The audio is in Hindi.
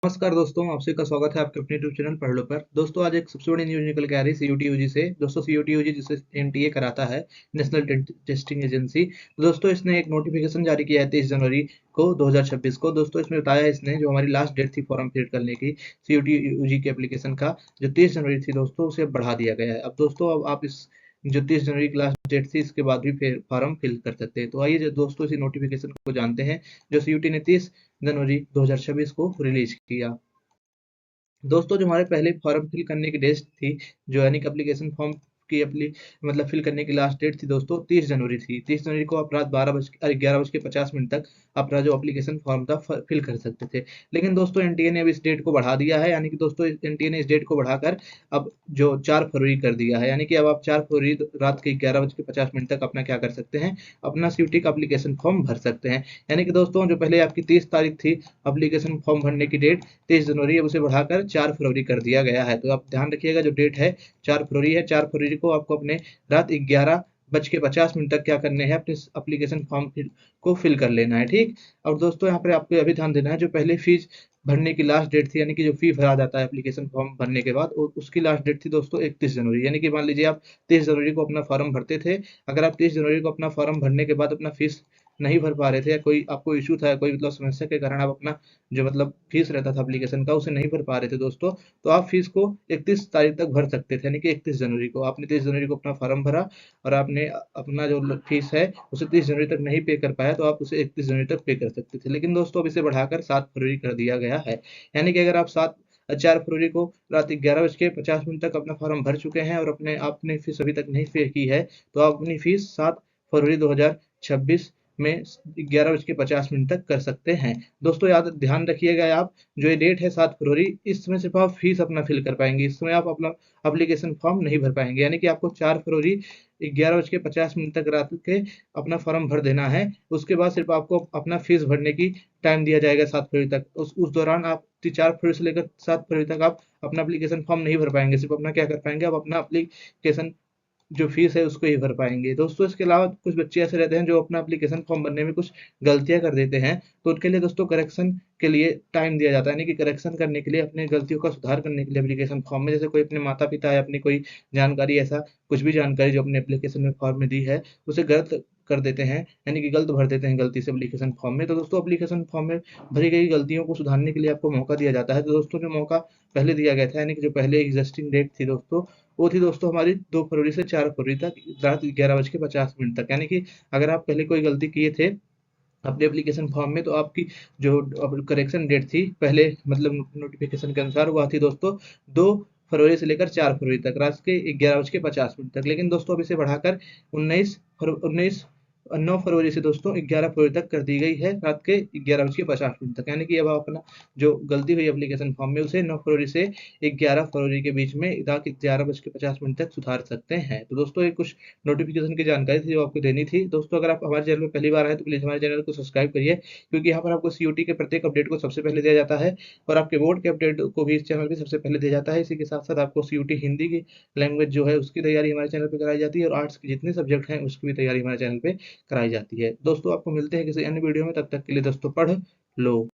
नमस्कार दोस्तों, आप सभी का स्वागत है आपके अपने यूट्यूब चैनल पढ़ लो पर। दोस्तों आज एक सबसे बड़ी न्यूज़ निकल के आ रही है सीयूटी यूजी से। दोस्तों सीयूटी यूजी जिसे एनटीए कराता है, नेशनल टेस्टिंग एजेंसी। तो दोस्तों इसने एक नोटिफिकेशन जारी किया है 23 जनवरी को 2026 को। दोस्तों इसमें बताया है इसने जो हमारी लास्ट डेट थी फॉर्म फिल करने की सीयूटी यूजी के एप्लीकेशन का, जो 30 जनवरी थी दोस्तों, उसे बढ़ा दिया गया है। अब दोस्तों अब आप इस जो 30 जनवरी की लास्ट डेट थी इसके बाद भी फिर फॉर्म फिल कर सकते हैं। तो आइए जो दोस्तों इसी नोटिफिकेशन को जानते हैं जो सीयूटी ने 30 जनवरी 2026 को रिलीज किया। दोस्तों जो हमारे पहले फॉर्म फिल करने की डेट थी, जो यानी कि एप्लीकेशन फॉर्म की मतलब फिल करने की लास्ट डेट थी दोस्तों 30 जनवरी थी। 30 जनवरी को आप रात 11:50 तक अपना जो एप्लीकेशन फॉर्म था फिल कर सकते थे। लेकिन दोस्तों एनटीए ने अब इस डेट को बढ़ा दिया है, यानी कि दोस्तों एनटीए ने इस डेट को बढ़ाकर अब जो 4 फरवरी कर दिया है। यानी कि अब आप 4 फरवरी रात के 11:50 तक अपना क्या कर सकते हैं, अपना सीयूटी का एप्लीकेशन फॉर्म भर सकते हैं। यानी कि दोस्तों जो पहले आपकी 30 तारीख थी एप्लीकेशन फॉर्म भरने की डेट, 23 जनवरी, अब उसे बढ़ाकर 4 फरवरी कर दिया गया है। तो आप ध्यान रखिएगा जो डेट है 4 फरवरी है। 4 फरवरी को आपको अपने रात 11:50 तक क्या करने हैं, अपने एप्लीकेशन फॉर्म को फिल कर लेना है, ठीक। और दोस्तों यहाँ पर आपको अभी ध्यान देना है जो पहले फीस भरने की लास्ट डेट थी, यानी कि जो फी भरा जाता है एप्लीकेशन फॉर्म भरने के बाद, उसकी लास्ट डेट थी दोस्तों 31 जनवरी। यानी कि मान लीजिए आप 30 जनवरी को अपना फॉर्म भरते थे। अगर आप 30 जनवरी को अपना फॉर्म भरने के बाद अपना फीस नहीं भर पा रहे थे, या कोई आपको इश्यू था, कोई मतलब समस्या के कारण आप अपना जो मतलब फीस रहता था एप्लीकेशन का उसे नहीं भर पा रहे थे दोस्तों, तो आप फीस को 31 तारीख तक भर सकते थे। यानी कि 31 जनवरी को आपने 30 जनवरी को अपना फॉर्म भरा और आपने अपना जो फीस है उसे 30 जनवरी तक नहीं पे कर पाया, तो आप उसे 31 जनवरी तक पे कर सकते थे। लेकिन दोस्तों अब इसे बढ़ाकर 7 फरवरी कर दिया गया है। यानी कि अगर आप 4 फरवरी को रात 11:50 तक अपना फॉर्म भर चुके हैं और आपने फीस अभी तक नहीं पे की है, तो आप अपनी फीस 7 फरवरी 2026 में 11:50 तक कर सकते हैं। दोस्तों याद ध्यान रखिएगा आप, जो ये डेट है 7 फरवरी, इस समय सिर्फ आप फीस अपना फिल कर पाएंगे। इस समय आप अपना एप्लीकेशन फॉर्म नहीं भर पाएंगे। यानी कि आपको 4 फरवरी 11:50 तक रात के अपना फॉर्म भर देना है। उसके बाद सिर्फ आपको अपना फीस भरने की टाइम दिया जाएगा 7 फरवरी तक। उस दौरान आप 4 फरवरी से लेकर 7 फरवरी तक आप अपना एप्लीकेशन फॉर्म नहीं भर पाएंगे। सिर्फ अपना क्या कर पाएंगे, आप अपना एप्लीकेशन जो फीस है उसको ही भर पाएँगे। दोस्तों इसके अलावा कुछ बच्चे ऐसे रहते हैं जो अपना एप्लीकेशन फॉर्म भरने में कुछ गलतियाँ कर देते हैं, तो उनके लिए दोस्तों करेक्शन के लिए टाइम दिया जाता है, यानी कि करेक्शन करने के लिए, अपनी गलतियों का सुधार करने के लिए एप्लीकेशन फॉर्म में, जैसे कोई अपने माता-पिता या अपनी कोई जानकारी, ऐसा कुछ भी जानकारी जो अपने एप्लीकेशन में फॉर्म में दी है, उसे गलत कर देते हैं, यानी कि गलत भर देते हैं गलती से एप्लीकेशन फॉर्म में। तो दोस्तों एप्लीकेशन फॉर्म में भरी गई गलतियों को सुधारने के लिए आपको मौका दिया जाता है। तो दोस्तों जो मौका पहले दिया गया था, यानी कि जो पहले एग्जिस्टिंग डेट थी दोस्तों, वो थी दोस्तों हमारी 2 फरवरी से 4 फरवरी तक रात 11:50 तक। यानी कि अगर आप पहले कोई गलती किए थे अपने एप्लीकेशन फॉर्म में, तो आपकी जो करेक्शन डेट थी पहले मतलब नोटिफिकेशन के अनुसार, वह थी दोस्तों 2 फरवरी से लेकर 4 फरवरी तक रात के 11:50 तक। लेकिन दोस्तों अब इसे बढ़ाकर 19 9 फरवरी से दोस्तों 11 फरवरी तक कर दी गई है, रात के 11:50 तक। यानी कि अब आप अपना जो गलती हुई एप्लीकेशन फॉर्म में उसे 9 फरवरी से 11 फरवरी के बीच में रात 11:50 तक सुधार सकते हैं। तो दोस्तों ये कुछ नोटिफिकेशन की जानकारी थी जो आपको देनी थी। दोस्तों अगर आप हमारे चैनल में पहली बार आए तो प्लीज़ हमारे चैनल को सब्सक्राइब करिए, क्योंकि यहाँ पर आपको सीयूटी के प्रत्येक अपडेट को सबसे पहले दिया जाता है, और आपके बोर्ड के अपडेट को भी इस चैनल पे सबसे पहले दिया जाता है। इसी के साथ-साथ आपको सीयूटी हिंदी की लैंग्वेज जो है उसकी तैयारी हमारे चैनल पे कराई जाती है, और आर्ट्स के जितने सब्जेक्ट हैं उसकी भी तैयारी हमारे चैनल पे कराई जाती है। दोस्तों आपको मिलते हैं किसी अन्य वीडियो में, तब तक के लिए दोस्तों पढ़ लो।